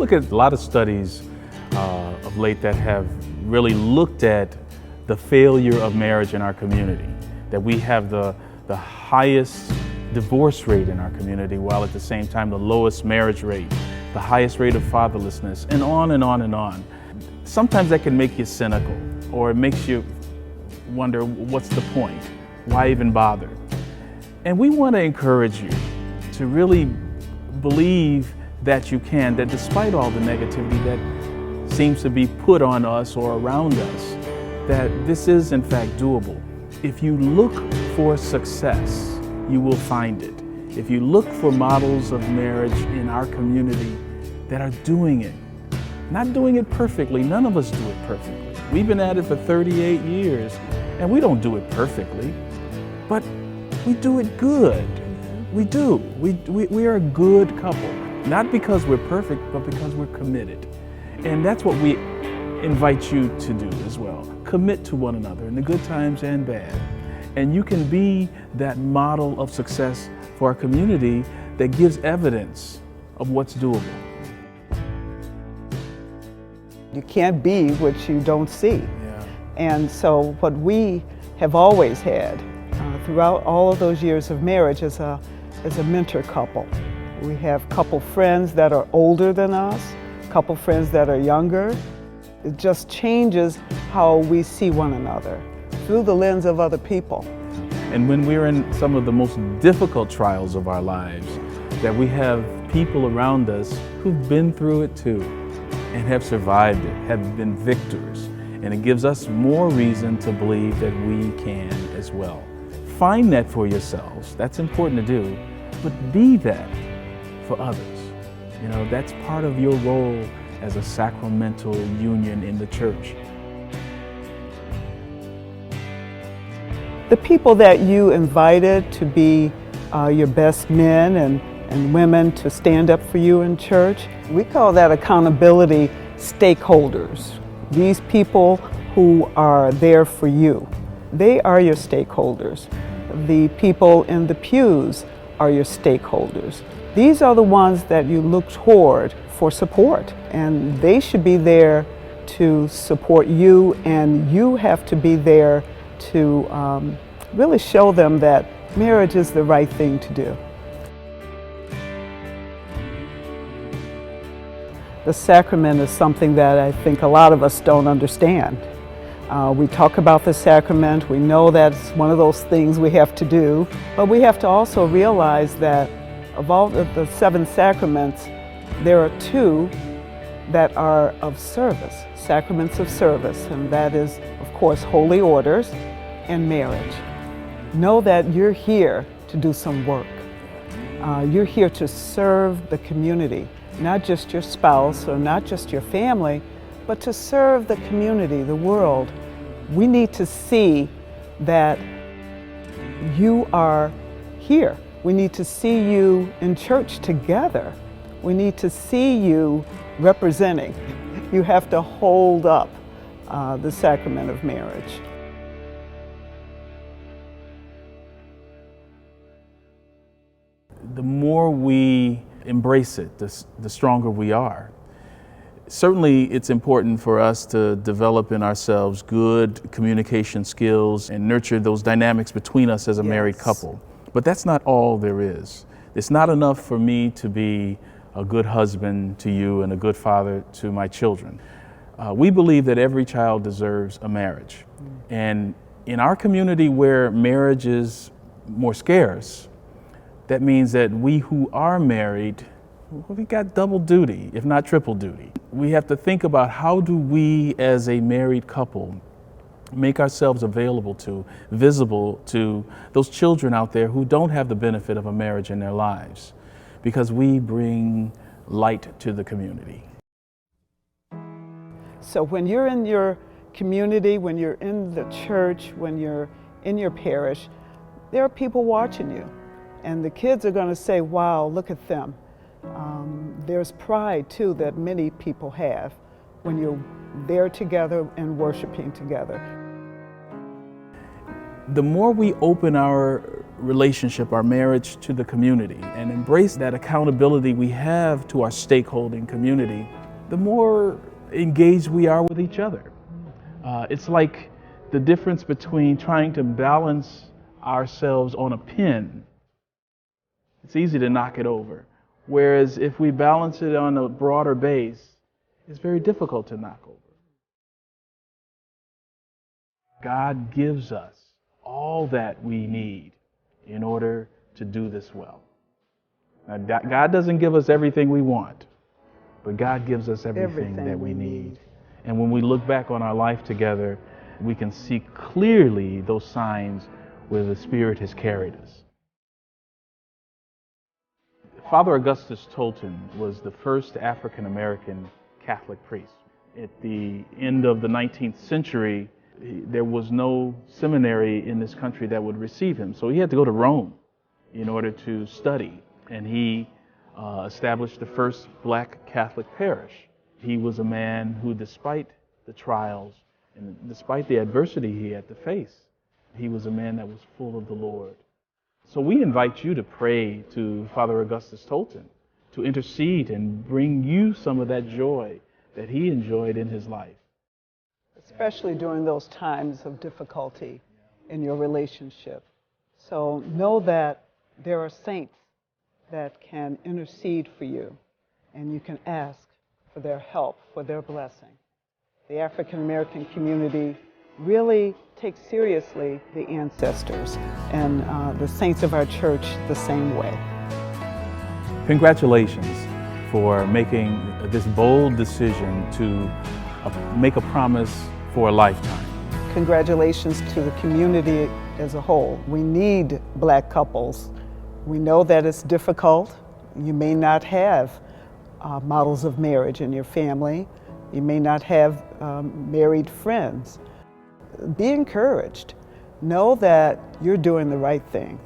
look at a lot of studies of late that have really looked at the failure of marriage in our community, that we have the highest divorce rate in our community, while at the same time the lowest marriage rate, the highest rate of fatherlessness, and on and on and on. Sometimes that can make you cynical, or it makes you wonder, what's the point? Why even bother? And we want to encourage you to really believe that you can, that despite all the negativity that seems to be put on us or around us, that this is in fact doable. If you look for success, you will find it. If you look for models of marriage in our community that are doing it, not doing it perfectly, none of us do it perfectly. We've been at it for 38 years and we don't do it perfectly, but we do it good. We do. We are a good couple, not because we're perfect, but because we're committed. And that's what we invite you to do as well. Commit to one another in the good times and bad. And you can be that model of success for our community that gives evidence of what's doable. You can't be what you don't see. Yeah. And so what we have always had throughout all of those years of marriage is a mentor couple. We have couple friends that are older than us, couple friends that are younger. It just changes how we see one another through the lens of other people. And when we're in some of the most difficult trials of our lives, that we have people around us who've been through it too and have survived it, have been victors. And it gives us more reason to believe that we can as well. Find that for yourselves. That's important to do, but be that for others. You know, that's part of your role as a sacramental union in the church. The people that you invited to be your best men and women to stand up for you in church, we call that accountability stakeholders. These people who are there for you, they are your stakeholders. The people in the pews are your stakeholders. These are the ones that you look toward for support, and they should be there to support you, and you have to be there to really show them that marriage is the right thing to do. The sacrament is something that I think a lot of us don't understand. We talk about the sacrament, we know that it's one of those things we have to do, but we have to also realize that of all of the 7 sacraments, there are 2 that are of service, sacraments of service, and that is, of course, holy orders and marriage. Know that you're here to do some work. You're here to serve the community, not just your spouse or not just your family, but to serve the community, the world. We need to see that you are here. We need to see you in church together. We need to see you representing. You have to hold up the sacrament of marriage. The more we embrace it, the stronger we are. Certainly, it's important for us to develop in ourselves good communication skills and nurture those dynamics between us as a married couple. But that's not all there is. It's not enough for me to be a good husband to you and a good father to my children. We believe that every child deserves a marriage. And in our community where marriage is more scarce, that means that we who are married, we got double duty, if not triple duty. We have to think about, how do we as a married couple make ourselves available to, visible to those children out there who don't have the benefit of a marriage in their lives, because we bring light to the community. So when you're in your community, when you're in the church, when you're in your parish, there are people watching you. And the kids are going to say, wow, look at them. There's pride too that many people have when you're there together and worshiping together. The more we open our relationship, our marriage to the community, and embrace that accountability we have to our stakeholding community, the more engaged we are with each other. It's like the difference between trying to balance ourselves on a pin. It's easy to knock it over. Whereas if we balance it on a broader base, it's very difficult to knock over. God gives us all that we need in order to do this well. Now, God doesn't give us everything we want, but God gives us everything that we need. And when we look back on our life together, we can see clearly those signs where the Spirit has carried us. Father Augustus Tolton was the first African-American Catholic priest. At the end of the 19th century, there was no seminary in this country that would receive him. So he had to go to Rome in order to study. And he established the first black Catholic parish. He was a man who, despite the trials and despite the adversity he had to face, he was a man that was full of the Lord. So we invite you to pray to Father Augustus Tolton, to intercede and bring you some of that joy that he enjoyed in his life. Especially during those times of difficulty in your relationship. So know that there are saints that can intercede for you, and you can ask for their help, for their blessing. The African American community really takes seriously the ancestors, and the saints of our church the same way. Congratulations for making this bold decision to make a promise for a lifetime. Congratulations to the community as a whole. We need black couples. We know that it's difficult. You may not have models of marriage in your family. You may not have married friends. Be encouraged. Know that you're doing the right thing.